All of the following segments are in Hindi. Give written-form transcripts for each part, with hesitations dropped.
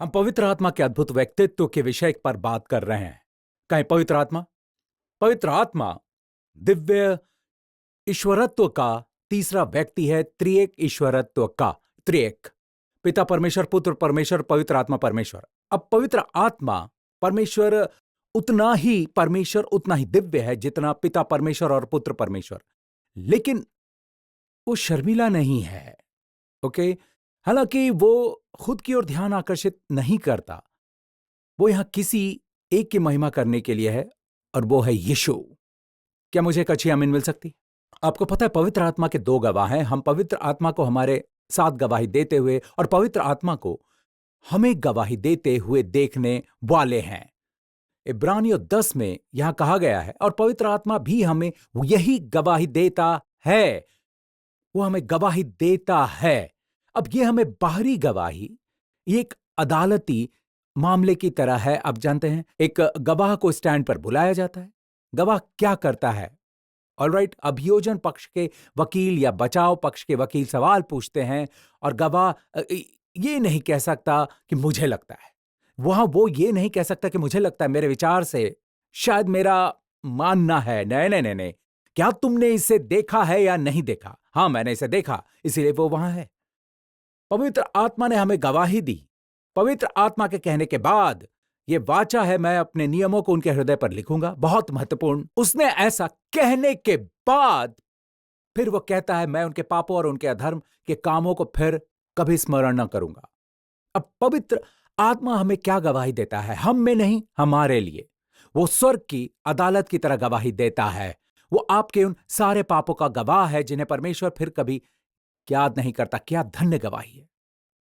हम पवित्र आत्मा के अद्भुत व्यक्तित्व के विषय पर बात कर रहे हैं। कहें पवित्र आत्मा। पवित्र आत्मा दिव्य ईश्वरत्व का तीसरा व्यक्ति है, त्रिएक ईश्वरत्व का। त्रिएक, पिता परमेश्वर, पुत्र परमेश्वर, पवित्र आत्मा परमेश्वर। अब पवित्र आत्मा परमेश्वर उतना ही दिव्य है जितना पिता परमेश्वर और पुत्र परमेश्वर, लेकिन वो शर्मिला नहीं है। ओके, हालांकि वो खुद की ओर ध्यान आकर्षित नहीं करता, वो यहां किसी एक की महिमा करने के लिए है, और वो है यीशु। क्या मुझे एक अच्छी आमीन मिल सकती? आपको पता है पवित्र आत्मा के दो गवाह हैं। हम पवित्र आत्मा को हमारे साथ गवाही देते हुए और पवित्र आत्मा को हमें गवाही देते हुए देखने वाले हैं। इब्रानियों 10 में यहां कहा गया है, और पवित्र आत्मा भी हमें यही गवाही देता है। वो हमें गवाही देता है। अब ये हमें बाहरी गवाही, ये एक अदालती मामले की तरह है। आप जानते हैं, एक गवाह को स्टैंड पर बुलाया जाता है। गवाह क्या करता है? ऑलराइट, अभियोजन पक्ष के वकील या बचाव पक्ष के वकील सवाल पूछते हैं, और गवाह ये नहीं कह सकता कि मुझे लगता है। वहां वो ये नहीं कह सकता कि मुझे लगता है, मेरे विचार से शायद मेरा मानना है। नहीं नहीं नहीं नहीं, क्या तुमने इसे देखा है या नहीं देखा? हां, मैंने इसे देखा, इसीलिए वो वहां है। पवित्र आत्मा ने हमें गवाही दी। पवित्र आत्मा के कहने के बाद ये वाचा है, मैं अपने नियमों को उनके हृदय पर लिखूंगा। बहुत महत्वपूर्ण। उसने ऐसा कहने के बाद फिर वो कहता है, मैं उनके पापों और उनके अधर्म के कामों को फिर कभी स्मरण न करूंगा। अब पवित्र आत्मा हमें क्या गवाही देता है? हम में नहीं, हमारे लिए। वो स्वर्ग की अदालत की तरह गवाही देता है। वो आपके उन सारे पापों का गवाह है जिन्हें परमेश्वर फिर कभी याद नहीं करता। क्या धन्य गवाही है!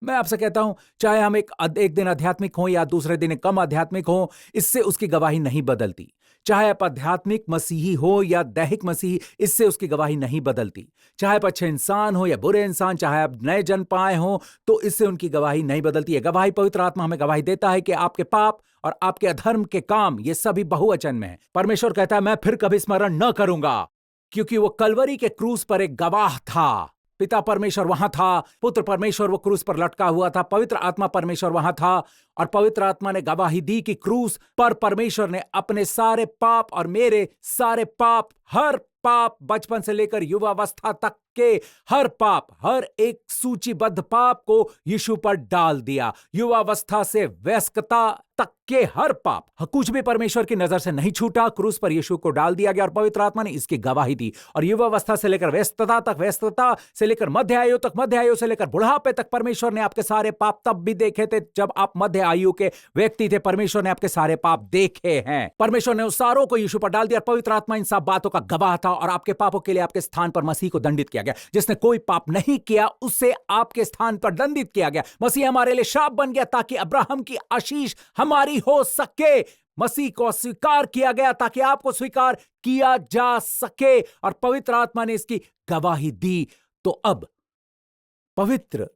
मैं आपसे कहता हूं, चाहे हम एक दिन आध्यात्मिक हों या दूसरे दिन कम आध्यात्मिक हों, इससे उसकी गवाही नहीं बदलती। चाहे आप आध्यात्मिक मसीही हो या दैहिक मसीही, इससे उसकी गवाही नहीं बदलती। चाहे आप अच्छे इंसान हो या बुरे इंसान, चाहे आप नए जन्म पाए हो, तो इससे उनकी गवाही नहीं बदलती है। गवाही पवित्र आत्मा हमें गवाही देता है कि आपके पाप और आपके अधर्म के काम, ये सभी बहुवचन में है। परमेश्वर कहता है, मैं फिर कभी स्मरण न करूंगा, क्योंकि वो कलवरी के क्रूस पर एक गवाह था। पिता परमेश्वर वहां था, पुत्र परमेश्वर वो क्रूस पर लटका हुआ था, पवित्र आत्मा परमेश्वर वहां था, और पवित्र आत्मा ने गवाही दी कि क्रूस पर परमेश्वर ने अपने सारे पाप और मेरे सारे पाप, हर पाप, बचपन से लेकर युवावस्था तक के हर पाप, हर एक सूचीबद्ध पाप को यीशु पर डाल दिया। युवावस्था से वयस्कता तक के हर पाप, कुछ भी परमेश्वर की नजर से नहीं छूटा, क्रूस पर यीशु को डाल दिया गया, और पवित्र आत्मा ने इसकी गवाही दी। और युवावस्था से लेकर व्यस्तता तक, व्यस्तता से लेकर मध्य आयु तक, मध्य आयु से लेकर बुढ़ापे तक, परमेश्वर ने आपके सारे पाप तब भी देखे थे जब आप मध्य आयु के व्यक्ति थे। परमेश्वर ने आपके सारे पाप देखे हैं। परमेश्वर ने उस सारों को यीशु पर डाल दिया। पवित्र आत्मा इन सब बातों का गवाह था, और आपके पापों के लिए आपके स्थान पर मसीह को दंडित किया गया। जिसने कोई पाप नहीं किया, उसे आपके स्थान पर दंडित किया गया। मसीह हमारे लिए श्राप बन गया ताकि अब्राहम की आशीष हमारी हो सके। मसीह को स्वीकार किया गया ताकि आपको स्वीकार किया जा सके, और पवित्र आत्मा ने इसकी गवाही दी। तो अब पवित्र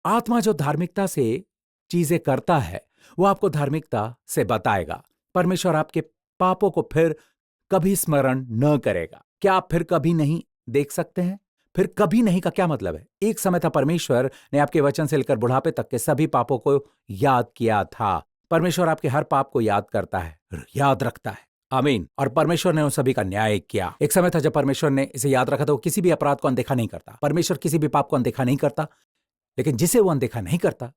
आत्मा जो धार्मिकता से चीजें करता है, वो आपको धार्मिकता से बताएगा। परमेश्वर आपके पापों को फिर कभी स्मरण न करेगा। क्या आप फिर कभी नहीं देख सकते हैं? फिर कभी नहीं का क्या मतलब है? एक समय था परमेश्वर ने आपके वचन से लेकर बुढ़ापे तक के सभी पापों को याद किया था। परमेश्वर आपके हर पाप को याद करता है, याद रखता है। आमीन। और परमेश्वर ने उन सभी का न्याय किया। एक समय था जब परमेश्वर ने इसे याद रखा था। वो किसी भी अपराध को अनदेखा नहीं करता। परमेश्वर किसी भी पाप को अनदेखा नहीं करता, लेकिन जिसे वो अनदेखा नहीं करता,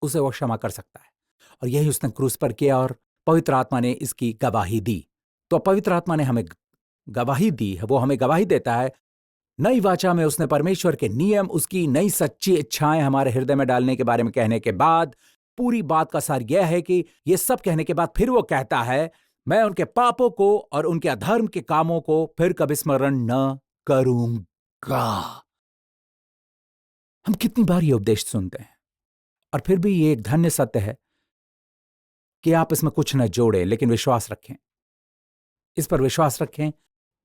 उसे वो क्षमा कर सकता है। और यही उसने क्रूस पर किया, और पवित्र आत्मा ने इसकी गवाही दी। तो पवित्र आत्मा ने हमें गवाही दी है, वो हमें गवाही देता है। नई वाचा में उसने परमेश्वर के नियम, उसकी नई सच्ची इच्छाएं हमारे हृदय में डालने के बारे में कहने के बाद, पूरी बात का सार यह है कि ये सब कहने के बाद फिर वो कहता है, मैं उनके पापों को और उनके अधर्म के कामों को फिर कभी स्मरण न करूंगा। हम कितनी बार ये उपदेश सुनते हैं, और फिर भी ये एक धन्य सत्य है कि आप इसमें कुछ न जोड़ें, लेकिन विश्वास रखें, इस पर विश्वास रखें।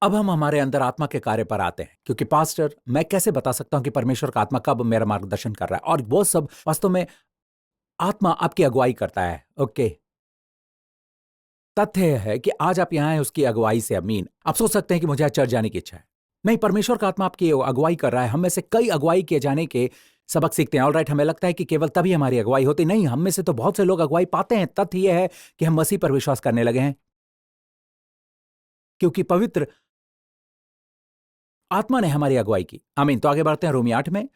अब हम हमारे अंदर आत्मा के कार्य पर आते हैं, क्योंकि पास्टर, मैं कैसे बता सकता हूं कि परमेश्वर का आत्मा कब मेरा मार्गदर्शन कर रहा है? और वो सब वास्तव में आत्मा आपकी अगुवाई करता है। ओके, तथ्य है कि आज आप यहां हैं उसकी अगुवाई से। अमीन। आप सोच सकते हैं कि मुझे आज चर्च जाने की इच्छा है। नहीं, परमेश्वर का आत्मा आपकी अगुवाई कर रहा है। हम में से कई अगुवाई किए जाने के सबक सीखते हैं। ऑलराइट, हमें लगता है कि केवल तभी हमारी अगुवाई होती नहीं। हम में से तो बहुत से लोग अगुवाई पाते हैं। तथ्य यह है कि हम मसीह पर विश्वास करने लगे हैं क्योंकि पवित्र आत्मा ने हमारी अगुवाई की। आमीन। तो आगे बढ़ते हैं रोमी 8 में।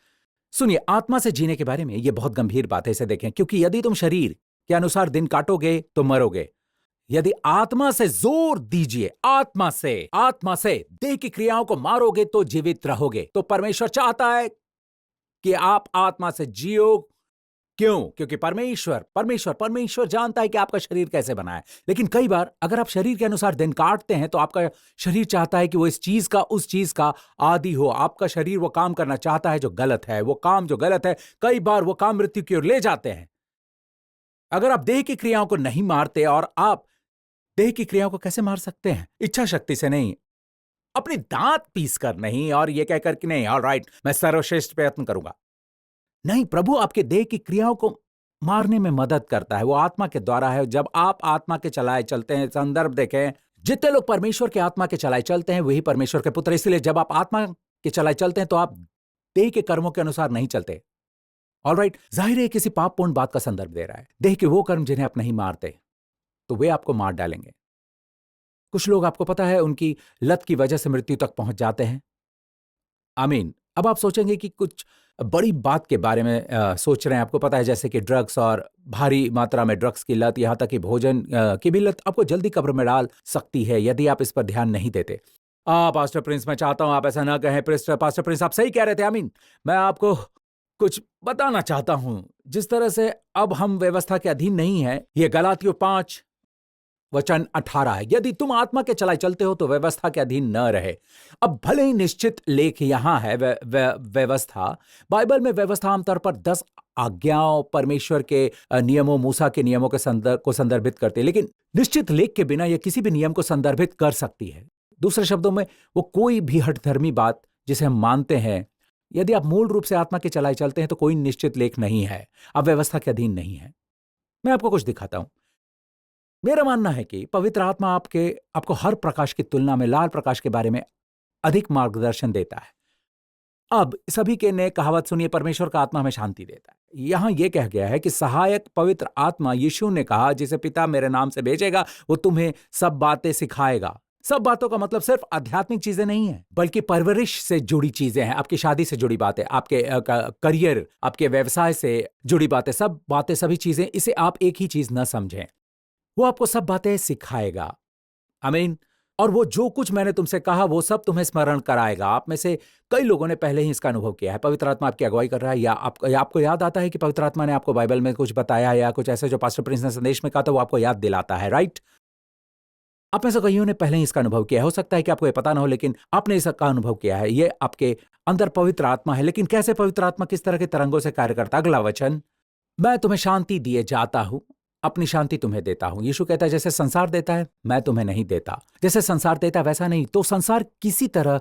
सुनिए, आत्मा से जीने के बारे में यह बहुत गंभीर बात है, इसे देखें। क्योंकि यदि तुम शरीर के अनुसार दिन काटोगे तो मरोगे। यदि आत्मा से जोर दीजिए, आत्मा से देह की क्रियाओं को मारोगे तो जीवित रहोगे। तो परमेश्वर चाहता है कि आप आत्मा से जियो। क्यों? क्योंकि परमेश्वर जानता है कि आपका शरीर कैसे बना है। लेकिन कई बार अगर आप शरीर के अनुसार दिन काटते हैं तो आपका शरीर चाहता है कि वो इस चीज का, उस चीज का आदी हो। आपका शरीर वो काम करना चाहता है जो गलत है। वो काम जो गलत है, कई बार वो काम मृत्यु की ओर ले जाते हैं। अगर आप देह की क्रियाओं को नहीं मारते, और आप देह की क्रियाओं को कैसे मार सकते हैं? इच्छा शक्ति से नहीं, अपने दांत पीस कर नहीं, और ये कहकर कि नहीं, ऑलराइट, मैं सर्वश्रेष्ठ प्रयत्न करूंगा। नहीं, प्रभु आपके देह की क्रियाओं को मारने में मदद करता है। वो आत्मा के द्वारा है। जब आप आत्मा के चलाए चलते हैं, संदर्भ देखें, जितने लोग परमेश्वर के आत्मा के चलाए चलते हैं वही परमेश्वर के पुत्र। इसलिए जब आप आत्मा के चलाए चलते हैं तो आप देह के कर्मों के अनुसार नहीं चलते। ऑलराइट, जाहिर है किसी पापपूर्ण बात का संदर्भ दे रहा है। देह के वो कर्म जिन्हें आप नहीं मारते तो वे आपको मार डालेंगे। कुछ लोग, आपको पता है, उनकी लत की वजह से मृत्यु तक पहुंच जाते हैं। आमीन। अब आप सोचेंगे कि कुछ बड़ी बात के बारे में सोच रहे हैं। आपको पता है, जैसे कि ड्रग्स, और भारी मात्रा में ड्रग्स की लत, यहां तक कि भोजन की भी लत आपको जल्दी कब्र में डाल सकती है यदि आप इस पर ध्यान नहीं देते। पास्टर प्रिंस, मैं चाहता हूं आप ऐसा ना कहें। पास्टर प्रिंस, आप सही कह रहे थे। आमीन। मैं आपको कुछ बताना चाहता हूं। जिस तरह से अब हम व्यवस्था के अधीन नहीं है, यह गलातियों 5:18 है। यदि तुम आत्मा के चलाए चलते हो तो व्यवस्था के अधीन न रहे। अब भले ही निश्चित लेख यहां है व्यवस्था। बाइबल में व्यवस्था आमतौर पर 10 आज्ञाओं, परमेश्वर के नियमों, मूसा के नियमों के संदर्भित करते हैं। लेकिन निश्चित लेख के बिना यह किसी भी नियम को संदर्भित कर सकती है। दूसरे शब्दों में, वो कोई भी हठधर्मी बात जिसे हम मानते हैं, यदि आप मूल रूप से आत्मा के चलाए चलते हैं तो कोई निश्चित लेख नहीं है, आप व्यवस्था के अधीन नहीं है। मैं आपको कुछ दिखाता हूं। मेरा मानना है कि पवित्र आत्मा आपको हर प्रकाश की तुलना में लाल प्रकाश के बारे में अधिक मार्गदर्शन देता है। अब सभी के ने कहावत सुनिए, परमेश्वर का आत्मा हमें शांति देता है। यहां यह कहा गया है कि सहायक पवित्र आत्मा, यीशु ने कहा, जिसे पिता मेरे नाम से भेजेगा वो तुम्हें सब बातें सिखाएगा। सब बातों का मतलब सिर्फ आध्यात्मिक चीजें नहीं है, बल्कि परवरिश से जुड़ी चीजें हैं। आपकी शादी से जुड़ी बातें, आपके करियर, आपके व्यवसाय से जुड़ी बातें, सब बातें, सभी चीजें। इसे आप एक ही चीज न समझें। वो आपको सब बातें सिखाएगा। आमीन। और वो जो कुछ मैंने तुमसे कहा वो सब तुम्हें स्मरण कराएगा। आप में से कई लोगों ने पहले ही इसका अनुभव किया है। पवित्र आत्मा आपकी अगुवाई कर रहा है, या आपको याद आता है कि पवित्र आत्मा ने आपको बाइबल में कुछ बताया, या कुछ ऐसे जो पास्टर प्रिंस ने संदेश में कहा था वो आपको याद दिलाता है। राइट? आप में से कईयों ने पहले ही इसका अनुभव किया है। हो सकता है कि आपको ये पता ना हो, लेकिन आपने इसका अनुभव किया है। ये आपके अंदर पवित्र आत्मा है। लेकिन कैसे पवित्र आत्मा किस तरह के तरंगों से कार्य करता है? अगला वचन, मैं तुम्हें शांति दिए जाता हूं, अपनी शांति तुम्हें देता हूं। यीशु कहता है, जैसे संसार देता है मैं तुम्हें नहीं देता। जैसे संसार देता है वैसा नहीं। तो संसार किसी तरह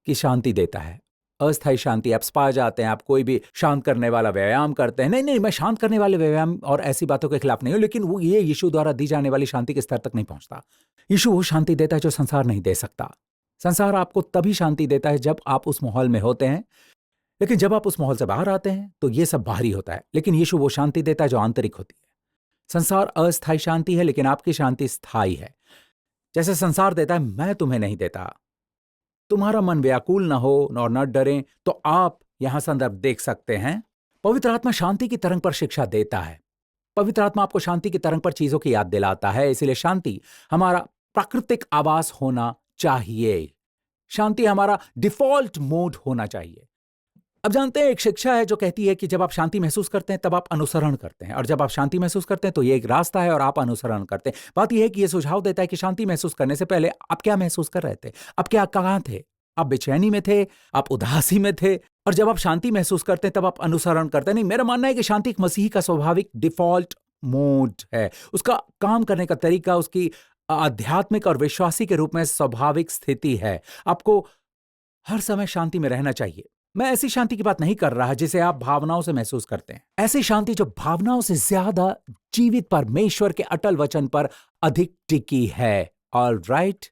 की शांति देता है, अस्थायी शांति। आप स्पा जाते हैं, आप कोई भी शांत करने वाला व्यायाम करते हैं। नहीं, मैं शांत करने वाले व्यायाम और ऐसी बातों के खिलाफ नहीं हूं, लेकिन वो ये यीशु द्वारा दी जाने वाली शांति के स्तर तक नहीं पहुंचता। यीशु वो शांति देता है जो संसार नहीं दे सकता। संसार आपको तभी शांति देता है जब आप उस माहौल में होते हैं, लेकिन जब आप उस माहौल से बाहर आते हैं तो ये सब बाहरी होता है। लेकिन यीशु वो शांति देता है जो आंतरिक होती है। संसार अस्थायी शांति है, लेकिन आपकी शांति स्थायी है। जैसे संसार देता है मैं तुम्हें नहीं देता। तुम्हारा मन व्याकुल न हो और न डरे। तो आप यहां संदर्भ देख सकते हैं। पवित्र आत्मा शांति की तरंग पर शिक्षा देता है। पवित्र आत्मा आपको शांति की तरंग पर चीजों की याद दिलाता है। इसलिए शांति हमारा प्राकृतिक आवास होना चाहिए। शांति हमारा डिफॉल्ट मोड होना चाहिए। अब जानते हैं, एक शिक्षा है जो कहती है कि जब आप शांति महसूस करते हैं तब आप अनुसरण करते हैं, और जब आप शांति महसूस करते हैं तो ये एक रास्ता है और आप अनुसरण करते हैं। बात यह है कि यह सुझाव देता है कि शांति महसूस करने से पहले आप क्या महसूस कर रहे थे, आप क्या कहां थे? आप बेचैनी में थे, आप उदासी में थे, और जब आप शांति महसूस करते हैं तब आप अनुसरण करते हैं। नहीं, मेरा मानना है कि शांति एक मसीही का स्वाभाविक डिफॉल्ट मोड है। उसका काम करने का तरीका, उसकी आध्यात्मिक और विश्वासी के रूप में स्वाभाविक स्थिति है। आपको हर समय शांति में रहना चाहिए। मैं ऐसी शांति की बात नहीं कर रहा जिसे आप भावनाओं से महसूस करते हैं। ऐसी शांति जो भावनाओं से ज्यादा जीवित परमेश्वर के अटल वचन पर अधिक टिकी है। ऑलराइट,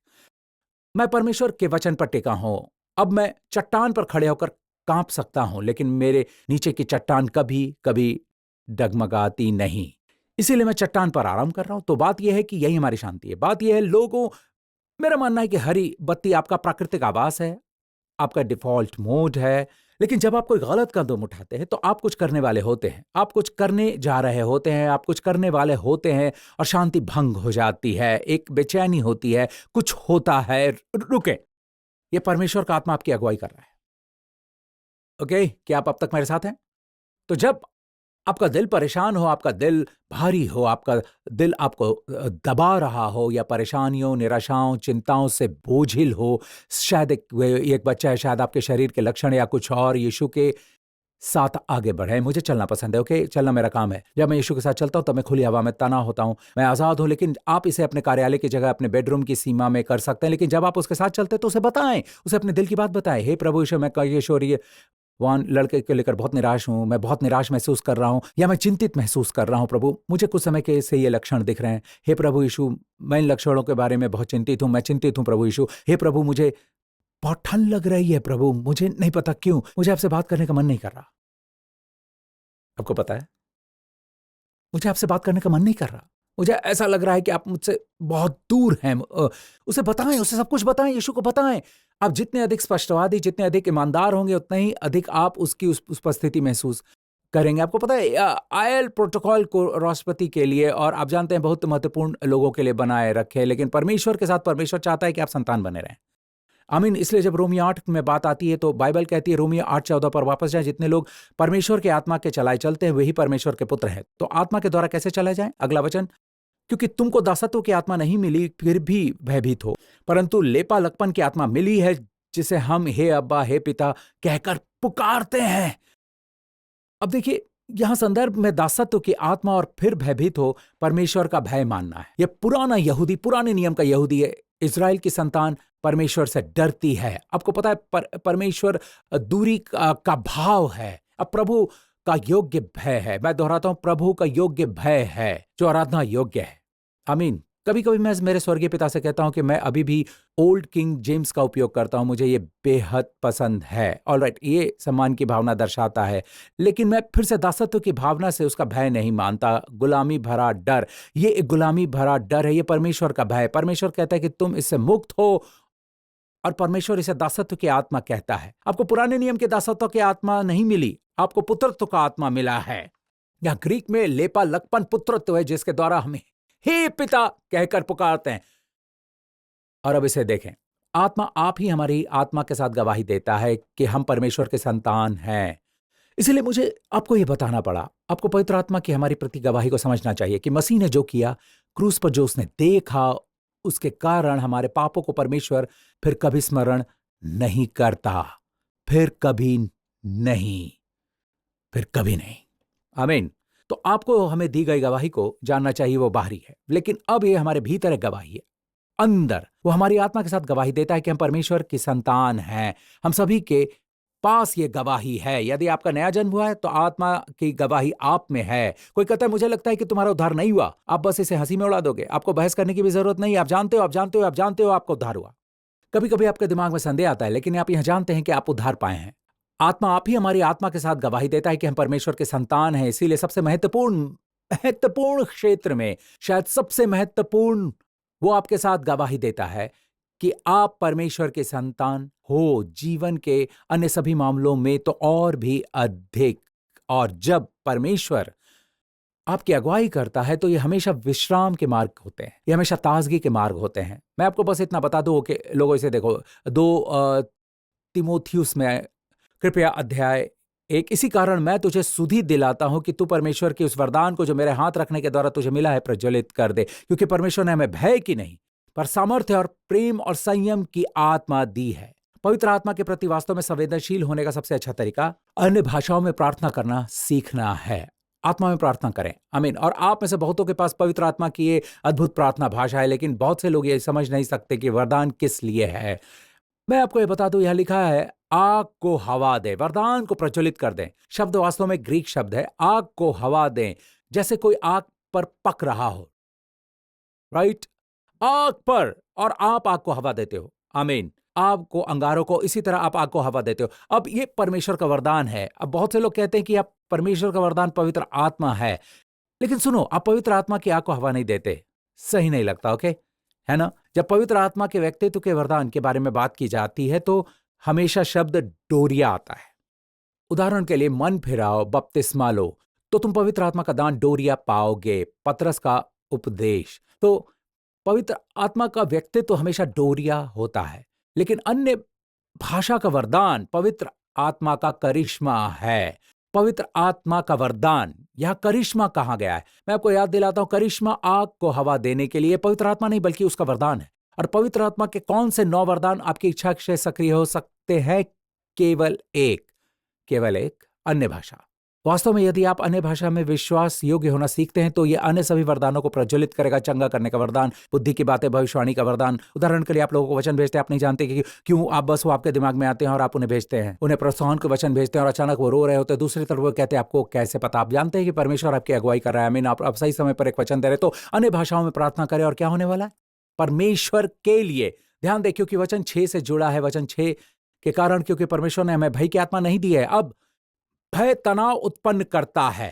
मैं परमेश्वर के वचन पर टिका हूं। अब मैं चट्टान पर खड़े होकर कांप सकता हूं, लेकिन मेरे नीचे की चट्टान कभी कभी डगमगाती नहीं। इसीलिए मैं चट्टान पर आराम कर रहा हूं। तो बात यह है कि यही हमारी शांति है। बात यह है लोगों, मेरा मानना है कि हरी बत्ती आपका प्राकृतिक आवास है, आपका डिफॉल्ट मोड है। लेकिन जब आप कोई गलत कदम उठाते हैं तो आप कुछ करने वाले होते हैं, आप कुछ करने जा रहे होते हैं, आप कुछ करने वाले होते हैं और शांति भंग हो जाती है, एक बेचैनी होती है, कुछ होता है। रुके, ये परमेश्वर का आत्मा आपकी अगुवाई कर रहा है। ओके, क्या आप अब तक मेरे साथ हैं? तो जब आपका दिल परेशान हो, आपका दिल भारी हो, आपका दिल आपको दबा रहा हो, या परेशानियों, निराशाओं, चिंताओं से बोझिल हो, शायद एक बच्चा है, शायद आपके शरीर के लक्षण या कुछ और, यीशु के साथ आगे बढ़े। मुझे चलना पसंद है, ओके, चलना मेरा काम है। जब मैं यीशु के साथ चलता हूं तब मैं खुली हवा में तना होता हूं, मैं आजाद हूं। लेकिन आप इसे अपने कार्यालय की जगह, अपने बेडरूम की सीमा में कर सकते हैं। लेकिन जब आप उसके साथ चलते हैं तो उसे बताएं, उसे अपने दिल की बात बताएं। हे प्रभु यीशु, मैं किशोरी वान लड़के को लेकर बहुत निराश हूं, मैं बहुत निराश महसूस कर रहा हूं, या मैं चिंतित महसूस कर रहा हूं प्रभु, मुझे कुछ समय के से ये लक्षण दिख रहे हैं। हे प्रभु यीशु, मैं इन लक्षणों के बारे में बहुत चिंतित हूं, मैं चिंतित हूं प्रभु यीशु। हे प्रभु, मुझे बहुत ठंड लग रही है प्रभु, मुझे नहीं पता क्यों, मुझे आपसे बात करने का मन नहीं कर रहा। आपको पता है, मुझे आपसे बात करने का मन नहीं कर रहा। मुझे ऐसा लग रहा है कि आप मुझसे बहुत दूर हैं। उसे बताएं, उसे सब कुछ बताएं, यीशु को बताएं। आप जितने अधिक स्पष्टवादी, जितने अधिक ईमानदार होंगे, उतना ही अधिक आप उसकी उस उपस्थिति महसूस करेंगे। आपको पता है, आयल प्रोटोकॉल को राष्ट्रपति के लिए और आप जानते हैं बहुत महत्वपूर्ण लोगों के लिए बनाए रखे, लेकिन परमेश्वर के साथ परमेश्वर चाहता है कि आप संतान बने रहें। आमीन। इसलिए जब रोमियो 8 में बात आती है तो बाइबल कहती है, रोमियो 8:14 पर वापस जाए, जितने लोग परमेश्वर के आत्मा के चलाए चलते हैं वही परमेश्वर के पुत्र हैं। तो आत्मा के द्वारा कैसे चलाए जाएं? अगला वचन, क्योंकि तुमको दासत्व की आत्मा नहीं मिली फिर भी भयभीत हो, परंतु लेपालकपन की आत्मा मिली है, जिसे हम हे अब्बा, हे पिता कहकर पुकारते हैं। अब देखिए, यहां संदर्भ में दासत्व की आत्मा और फिर भयभीत हो, परमेश्वर का भय मानना है। यह पुराना यहूदी, पुराने नियम का यहूदी है। इज़राइल की संतान परमेश्वर से डरती है। आपको पता है, परमेश्वर दूरी का भाव है। अब प्रभु का योग्य भय है। मैं दोहराता हूं, प्रभु का योग्य भय है जो आराधना योग्य है। आमीन। कभी कभी मैं मेरे स्वर्गीय पिता से कहता हूं कि मैं अभी भी ओल्ड किंग जेम्स का उपयोग करता हूं, मुझे ये बेहद पसंद है। ऑलराइट, ये सम्मान की भावना दर्शाता है, लेकिन मैं फिर से दासत्व की भावना से उसका भय नहीं मानता। गुलामी भरा डर, ये एक गुलामी भरा डर है, ये परमेश्वर का भय। परमेश्वर कहता है कि तुम इससे मुक्त हो, और परमेश्वर इसे दासत्व की आत्मा कहता है। आपको पुराने नियम के दासत्व की आत्मा नहीं मिली, आपको पुत्रत्व का आत्मा मिला है। या ग्रीक में लेपा लकपन पुत्रत्व है, जिसके द्वारा हमें हे पिता कहकर पुकारते हैं। और अब इसे देखें, आत्मा आप ही हमारी आत्मा के साथ गवाही देता है कि हम परमेश्वर के संतान हैं। इसलिए मुझे आपको यह बताना पड़ा, आपको पवित्र आत्मा की हमारी प्रति गवाही को समझना चाहिए कि मसीह ने जो किया, क्रूस पर जो उसने देखा, उसके कारण हमारे पापों को परमेश्वर फिर कभी स्मरण नहीं करता। फिर कभी नहीं, फिर कभी नहीं। आमीन। तो आपको हमें दी गई गवाही को जानना चाहिए, वो बाहरी है, लेकिन अब ये हमारे भीतर एक गवाही है। अंदर वो हमारी आत्मा के साथ गवाही देता है कि हम परमेश्वर की संतान हैं। हम सभी के पास ये गवाही है। यदि आपका नया जन्म हुआ है तो आत्मा की गवाही आप में है। कोई कहता है, मुझे लगता है कि तुम्हारा उद्धार नहीं हुआ, आप बस इसे हंसी में उड़ा दोगे, आपको बहस करने की भी जरूरत नहीं। आप जानते हो, आप जानते हो, आप जानते हो आपका उद्धार हुआ। कभी कभी आपके दिमाग में संदेह आता है, लेकिन आप यह जानते हैं कि आप उद्धार पाए हैं। आत्मा आप ही हमारी आत्मा के साथ गवाही देता है कि हम परमेश्वर के संतान हैं। इसीलिए सबसे महत्वपूर्ण महत्वपूर्ण क्षेत्र में, शायद सबसे महत्वपूर्ण, वो आपके साथ गवाही देता है कि आप परमेश्वर के संतान हो। जीवन के अन्य सभी मामलों में तो और भी अधिक। और जब परमेश्वर आपकी अगुवाई करता है तो ये हमेशा विश्राम के मार्ग होते हैं, ये हमेशा ताजगी के मार्ग होते हैं। मैं आपको बस इतना बता दूं कि लोगों, इसे देखो, 2 तिमोथियुस में कृपया अध्याय 1, इसी कारण मैं तुझे सुधि दिलाता हूं कि तू परमेश्वर के उस वरदान को जो मेरे हाथ रखने के द्वारा तुझे मिला है प्रज्वलित कर दे, क्योंकि परमेश्वर ने हमें भय की नहीं पर सामर्थ्य और प्रेम और संयम की आत्मा दी है। पवित्र आत्मा के प्रति वास्तव में संवेदनशील होने का सबसे अच्छा तरीका अन्य भाषाओं में प्रार्थना करना सीखना है। आत्मा में प्रार्थना करें। आमीन। और आप में से बहुतों के पास पवित्र आत्मा की ये अद्भुत प्रार्थना भाषा है, लेकिन बहुत से लोग ये समझ नहीं सकते कि वरदान किस लिए है। मैं आपको ये बता दूं, यह लिखा है, आग को हवा दे, वरदान को प्रज्वलित कर दें। शब्द वास्तव में ग्रीक शब्द है, आग को हवा दें, जैसे कोई आग पर पक रहा हो। राइट, आग पर, और आप आग को हवा देते हो। आमीन। आग को अंगारों को, इसी तरह आप आग को हवा देते हो। अब ये परमेश्वर का वरदान है। अब बहुत से लोग कहते हैं कि आप परमेश्वर का वरदान पवित्र आत्मा है, लेकिन सुनो, आप पवित्र आत्मा की आग को हवा नहीं देते। सही नहीं लगता, ओके? है ना? जब पवित्र आत्मा के व्यक्तित्व के वरदान के बारे में बात की जाती है तो हमेशा शब्द डोरिया आता है। उदाहरण के लिए, मन फिराओ, बपतिस्मा लो, तो तुम पवित्र आत्मा का दान डोरिया पाओगे। पतरस का उपदेश। तो पवित्र आत्मा का व्यक्तित्व तो हमेशा डोरिया होता है, लेकिन अन्य भाषा का वरदान पवित्र आत्मा का करिश्मा है। पवित्र आत्मा का वरदान, यह करिश्मा कहा गया है। मैं आपको याद दिलाता हूं, करिश्मा आग को हवा देने के लिए पवित्र आत्मा नहीं बल्कि उसका वरदान है। और पवित्र आत्मा के कौन से 9 वरदान आपकी इच्छा से सक्रिय हो सकते हैं? केवल एक, अन्य भाषा। वास्तव में यदि आप अन्य भाषा में विश्वास योग्य होना सीखते हैं तो यह अन्य सभी वरदानों को प्रज्वलित करेगा। चंगा करने का वरदान, बुद्धि की बातें, भविष्यवाणी का वरदान। उदाहरण के लिए, आप लोगों को वचन भेजते हैं, आप नहीं जानते कि क्यों, आप बस वो आपके दिमाग में आते हैं और आप उन्हें भेजते हैं। उन्हें प्रोत्साहन के वचन भेजते हैं और अचानक वो रो रहे होते हैं। दूसरी तरफ वो कहते हैं, आपको कैसे पता? आप जानते हैं कि परमेश्वर आपकी अगुवाई कर रहा है। मीन आप सही समय पर एक वचन दे रहे। तो अन्य भाषाओं में प्रार्थना करें और क्या होने वाला है? परमेश्वर के लिए ध्यान दें, क्योंकि वचन 6 से जुड़ा है। वचन 6 के कारण, क्योंकि परमेश्वर ने हमें भय की आत्मा नहीं दी है। अब भय तनाव उत्पन्न करता है।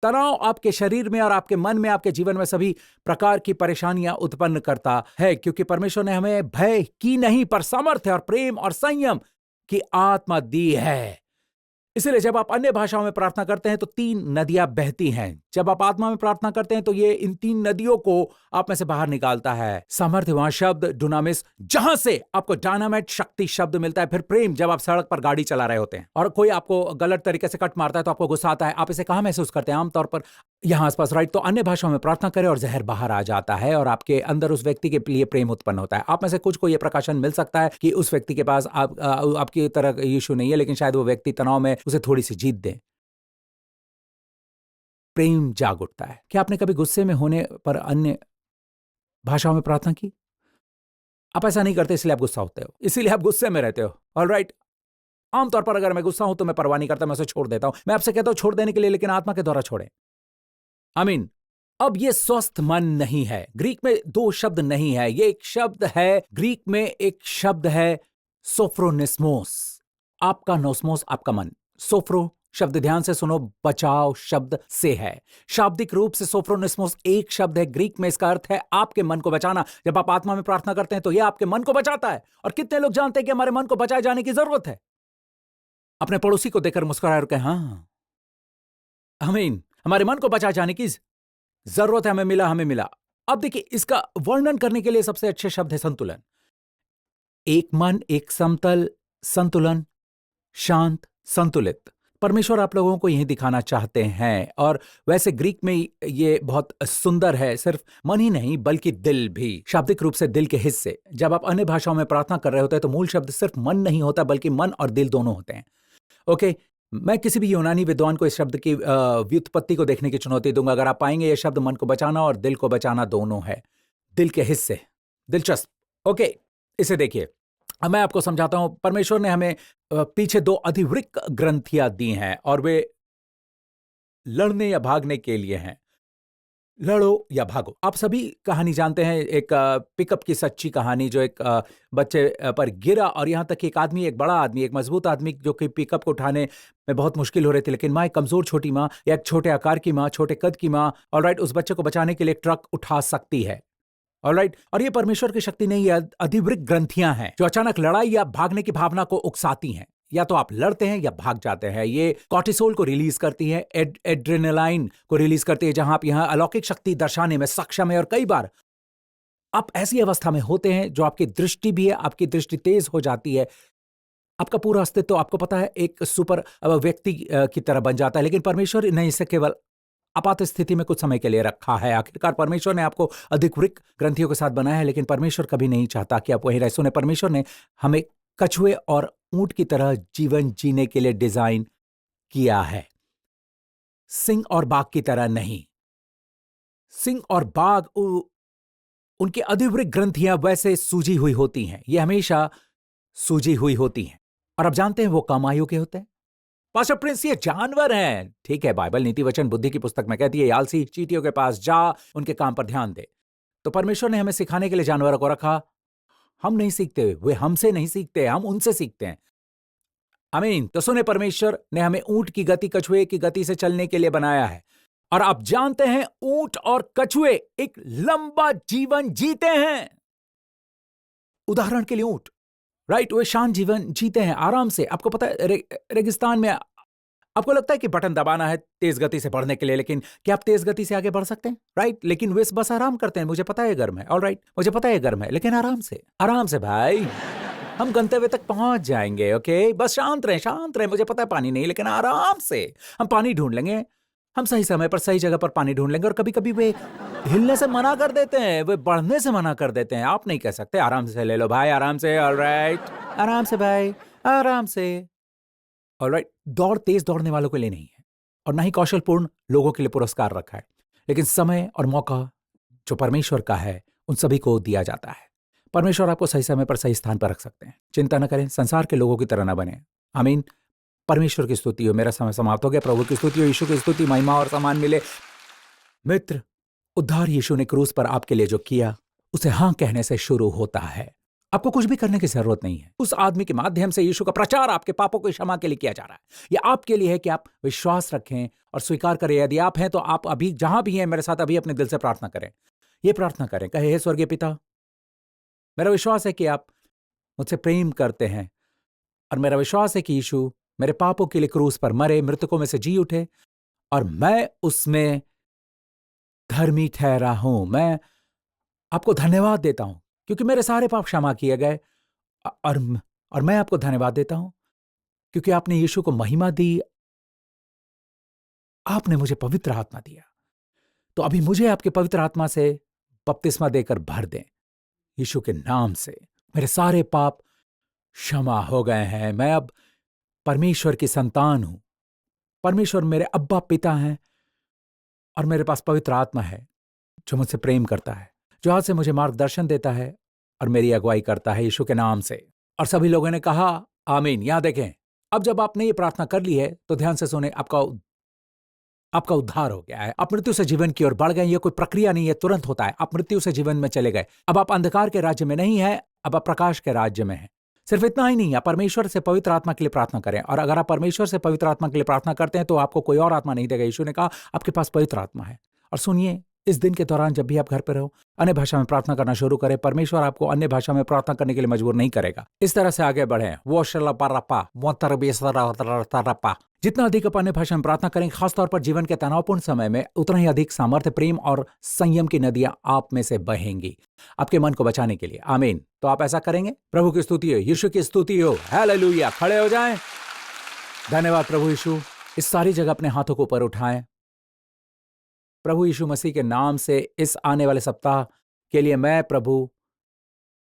तनाव आपके शरीर में और आपके मन में, आपके जीवन में सभी प्रकार की परेशानियां उत्पन्न करता है, क्योंकि परमेश्वर ने हमें भय की नहीं पर सामर्थ्य और प्रेम और संयम की आत्मा दी है। इसलिए जब आप अन्य भाषाओं में प्रार्थना करते हैं तो 3 नदियां बहती हैं। जब आप आत्मा में प्रार्थना करते हैं तो ये इन 3 नदियों को आप में से बाहर निकालता है। सामर्थ्यवान शब्द डुनामिस, जहां से आपको डायनामाइट शक्ति शब्द मिलता है। फिर प्रेम, जब आप सड़क पर गाड़ी चला रहे होते हैं और कोई आपको गलत तरीके से कट मारता है तो आपको गुस्सा आता है। आप इसे कहां महसूस करते हैं? आमतौर पर यहां आसपास, राइट? तो अन्य भाषाओं में प्रार्थना करें और जहर बाहर आ जाता है और आपके अंदर उस व्यक्ति के लिए प्रेम उत्पन्न होता है। आप में से कुछ को यह प्रकाशन मिल सकता है कि उस व्यक्ति के पास आपकी तरह यीशु नहीं है, लेकिन शायद वो व्यक्ति तनाव में, उसे थोड़ी सी जीत दे। प्रेम जाग उठता है। क्या आपने कभी गुस्से में होने पर अन्य भाषाओं में प्रार्थना की? आप ऐसा नहीं करते, इसलिए आप गुस्सा होते हो, इसीलिए आप गुस्से में रहते हो। ऑलराइट? आमतौर पर अगर मैं गुस्सा हूं तो मैं परवाह नहीं करता, मैं उसे छोड़ देता हूं। मैं आपसे कहता हूं छोड़ देने के लिए, लेकिन आत्मा के द्वारा छोड़ें। आमीन। अब ये स्वस्थ मन नहीं है। ग्रीक में 2 शब्द नहीं है, ये एक शब्द है। ग्रीक में एक शब्द है सोफ्रोनिस्मोस। आपका नोस्मोस, आपका मन। सोफ्रो शब्द, ध्यान से सुनो, बचाव शब्द से है। शाब्दिक रूप से सोफ्रोनिस्मोस एक शब्द है। ग्रीक में इसका अर्थ है आपके मन को बचाना। जब आप आत्मा में प्रार्थना करते हैं तो यह आपके मन को बचाता है। और कितने लोग जानते हैं कि हमारे मन को बचाए जाने की जरूरत है? अपने पड़ोसी को देखकर मुस्कुराए और कहें, हाँ आमीन, हमारे मन को बचाए जाने की जरूरत है, हमें मिला। अब देखिए, इसका वर्णन करने के लिए सबसे अच्छे शब्द है संतुलन। एक मन, एक समतल, संतुलन, शांत, संतुलित। परमेश्वर आप लोगों को यही दिखाना चाहते हैं। और वैसे ग्रीक में ये बहुत सुंदर है। सिर्फ मन ही नहीं बल्कि दिल भी, शाब्दिक रूप से दिल के हिस्से। जब आप अन्य भाषाओं में प्रार्थना कर रहे होते हैं तो मूल शब्द सिर्फ मन नहीं होता, बल्कि मन और दिल दोनों होते हैं। ओके, मैं किसी भी यूनानी विद्वान को इस शब्द की व्युत्पत्ति को देखने की चुनौती दूंगा। अगर आप पाएंगे, यह शब्द मन को बचाना और दिल को बचाना दोनों है। दिल के हिस्से, दिलचस्प। ओके, इसे देखिए, अब मैं आपको समझाता हूं। परमेश्वर ने हमें पीछे 2 अधिवृक्क ग्रंथियां दी हैं और वे लड़ने या भागने के लिए हैं। लड़ो या भागो। आप सभी कहानी जानते हैं, एक पिकअप की सच्ची कहानी, जो एक बच्चे पर गिरा और यहां तक कि एक आदमी, एक बड़ा आदमी, एक मजबूत आदमी, जो कि पिकअप को उठाने में बहुत मुश्किल हो रही थी, लेकिन माँ, एक कमजोर छोटी माँ या एक छोटे आकार की माँ, छोटे कद की माँ, ऑलराइट, उस बच्चे को बचाने के लिए ट्रक उठा सकती है। ऑलराइट, और ये परमेश्वर की शक्ति नहीं है, अधिवृक्क ग्रंथियां हैं जो अचानक लड़ाई या भागने की भावना को उकसाती हैं। या तो आप लड़ते हैं या भाग जाते हैं। ये कॉर्टिसोल को रिलीज करती है, एड्रेनालाइन को रिलीज करती है, जहां आप यहां अलौकिक शक्ति दर्शाने में सक्षम है। और कई बार आप ऐसी अवस्था में होते हैं जो आपकी दृष्टि भी है, आपकी दृष्टि तेज हो जाती है, आपका पूरा अस्तित्व, आपको पता है, एक सुपर व्यक्ति की तरह बन जाता है। लेकिन परमेश्वर ने इसे केवल आपात स्थिति में कुछ समय के लिए रखा है। आखिरकार परमेश्वर ने आपको अधिवृक्क ग्रंथियों के साथ बनाया है, लेकिन परमेश्वर कभी नहीं चाहता कि आप वहीं रहे। सुने, परमेश्वर ने हमें कछुए और ऊंट की तरह जीवन जीने के लिए डिजाइन किया है, सिंह और बाघ की तरह नहीं। सिंह और बाघ, उनकी अधिवृक्क ग्रंथियां वैसे सूजी हुई होती हैं, ये हमेशा सूजी हुई होती हैं। और आप जानते हैं वो कम आयु के होते हैं। पास्टर प्रिंस, ये जानवर हैं। ठीक है, बाइबल नीति वचन बुद्धि की पुस्तक में कहती है, आलसी चींटियों के पास जा, उनके काम पर ध्यान दे। तो परमेश्वर ने हमें सिखाने के लिए जानवरों को रखा हम नहीं सीखते, वे हमसे नहीं सीखते, हम उनसे सीखते हैं। आमीन। तो सुने, परमेश्वर ने हमें ऊंट की गति, कछुए की गति से चलने के लिए बनाया है। और आप जानते हैं, ऊंट और कछुए एक लंबा जीवन जीते हैं। उदाहरण के लिए ऊंट, राइट, वे शांत जीवन जीते हैं आराम से। आपको पता है, रेगिस्तान में आपको लगता है कि बटन दबाना है तेज गति से बढ़ने के लिए, लेकिन क्या आप तेज गति से आगे बढ़ सकते हैं? राइट, लेकिन वे बस आराम करते हैं। मुझे पता है गर्म है, ऑलराइट, मुझे पता है गर्म है, लेकिन आराम से भाई, हम गंतव्य तक पहुंच जाएंगे। ओके, बस शांत रहे। मुझे पता है पानी नहीं, लेकिन आराम से हम पानी ढूंढ लेंगे। हम सही समय पर सही जगह पर पानी ढूंढ लेंगे। और कभी कभी वे हिलने से मना कर देते हैं, वे बढ़ने से मना कर देते हैं। आप नहीं कह सकते आराम से ले लो भाई, आराम से, ऑलराइट, आराम से भाई, आराम से, ऑलराइट। दौड़ तेज दौड़ने वालों के लिए नहीं है, और ना ही कौशलपूर्ण लोगों के लिए पुरस्कार रखा है, लेकिन समय और मौका जो परमेश्वर का है उन सभी को दिया जाता है। परमेश्वर आपको सही समय पर सही स्थान पर रख सकते हैं। चिंता न करें, संसार के लोगों की तरह न बने। आमीन। परमेश्वर की स्तुति हो। मेरा समय समाप्त हो गया। प्रभु की स्तुति हो, यीशु की स्तुति, महिमा और सम्मान मिले। मित्र, उद्धार यीशु ने क्रूस पर आपके लिए जो किया, उसे हां कहने से शुरू होता है। आपको कुछ भी करने की जरूरत नहीं है। उस आदमी के माध्यम से यीशु का प्रचार आपके पापों की क्षमा के लिए किया जा रहा है। यह आपके लिए है कि आप विश्वास रखें और स्वीकार करें। यदि आप हैं तो आप अभी जहां भी हैं मेरे साथ अभी अपने दिल से प्रार्थना करें। यह प्रार्थना करें, कहे, हे स्वर्गीय पिता, मेरा विश्वास है कि आप मुझसे प्रेम करते हैं, और मेरा विश्वास है कि यीशु मेरे पापों के लिए क्रूस पर मरे, मृतकों में से जी उठे, और मैं उसमें धर्मी ठहरा हूं। मैं आपको धन्यवाद देता हूं क्योंकि मेरे सारे पाप क्षमा किए गए। और मैं आपको धन्यवाद देता हूं क्योंकि आपने यीशु को महिमा दी, आपने मुझे पवित्र आत्मा दिया। तो अभी मुझे आपके पवित्र आत्मा से बपतिस्मा देकर भर दें। यीशु के नाम से मेरे सारे पाप क्षमा हो गए हैं। मैं अब परमेश्वर की संतान हूं। परमेश्वर मेरे अब्बा पिता हैं, और मेरे पास पवित्र आत्मा है जो मुझसे प्रेम करता है, जो आज से मुझे मार्गदर्शन देता है और मेरी अगुवाई करता है यीशु के नाम से। और सभी लोगों ने कहा आमीन। यहां देखें, अब जब आपने ये प्रार्थना कर ली है तो ध्यान से सुने, आपका उद्धार हो गया है। आप मृत्यु से जीवन की ओर बढ़ गए। ये कोई प्रक्रिया नहीं है, तुरंत होता है। आप मृत्यु से जीवन में चले गए। अब आप अंधकार के राज्य में नहीं है, अब आप प्रकाश के राज्य में हैं। सिर्फ इतना ही नहीं, आप परमेश्वर से पवित्र आत्मा के लिए प्रार्थना करें। और अगर आप परमेश्वर से पवित्र आत्मा के लिए प्रार्थना करते हैं तो आपको कोई और आत्मा नहीं देगा। यीशु ने कहा आपके पास पवित्र आत्मा है। और सुनिए, इस दिन के दौरान जब भी आप घर पर रहो, अन्य भाषा में प्रार्थना करना शुरू करें। परमेश्वर आपको अन्य भाषा में प्रार्थना करने के लिए मजबूर नहीं करेगा। इस तरह से आगे बढ़ें। वो जितना अधिक आप अन्य भाषा में प्रार्थना करेंगे, खासतौर पर जीवन के तनावपूर्ण समय में, उतना ही अधिक सामर्थ्य, प्रेम और संयम की नदियां आप में से बहेंगी आपके मन को बचाने के लिए। आमीन। तो आप ऐसा करेंगे। प्रभु की स्तुति हो, यीशु की स्तुति हो। हालेलुया। खड़े हो जाएं। धन्यवाद प्रभु यीशु। इस सारी जगह अपने हाथों को ऊपर उठाएं। प्रभु यीशु मसीह के नाम से इस आने वाले सप्ताह के लिए मैं प्रभु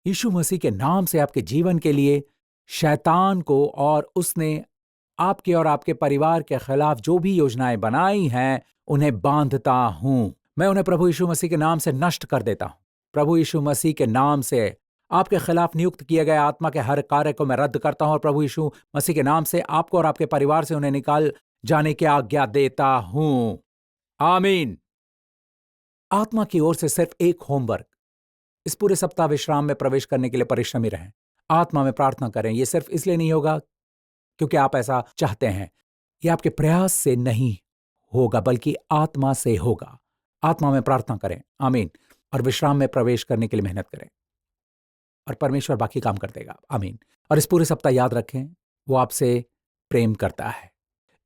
यीशु मसीह के नाम से आपके जीवन के लिए शैतान को और उसने आपके और आपके परिवार के खिलाफ जो भी योजनाएं बनाई हैं उन्हें बांधता हूं। मैं उन्हें प्रभु यीशु मसीह के नाम से नष्ट कर देता हूं। प्रभु यीशु मसीह के नाम से आपके खिलाफ नियुक्त किए गए आत्मा के हर कार्य को मैं रद्द करता हूं, और प्रभु यीशु मसीह के नाम से आपको और आपके परिवार से उन्हें निकाल जाने की आज्ञा देता हूं। आमीन। आत्मा की ओर से सिर्फ एक होमवर्क, इस पूरे सप्ताह विश्राम में प्रवेश करने के लिए परिश्रमी रहें। आत्मा में प्रार्थना करें। यह सिर्फ इसलिए नहीं होगा क्योंकि आप ऐसा चाहते हैं, यह आपके प्रयास से नहीं होगा, बल्कि आत्मा से होगा। आत्मा में प्रार्थना करें। आमीन। और विश्राम में प्रवेश करने के लिए मेहनत करें, और परमेश्वर बाकी काम कर देगा। आमीन। और इस पूरे सप्ताह याद रखें, वो आपसे प्रेम करता है।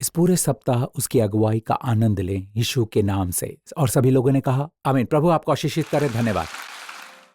इस पूरे सप्ताह उसकी अगुवाई का आनंद लें यीशु के नाम से। और सभी लोगों ने कहा आमीन। प्रभु आपको आशीषित करे। धन्यवाद।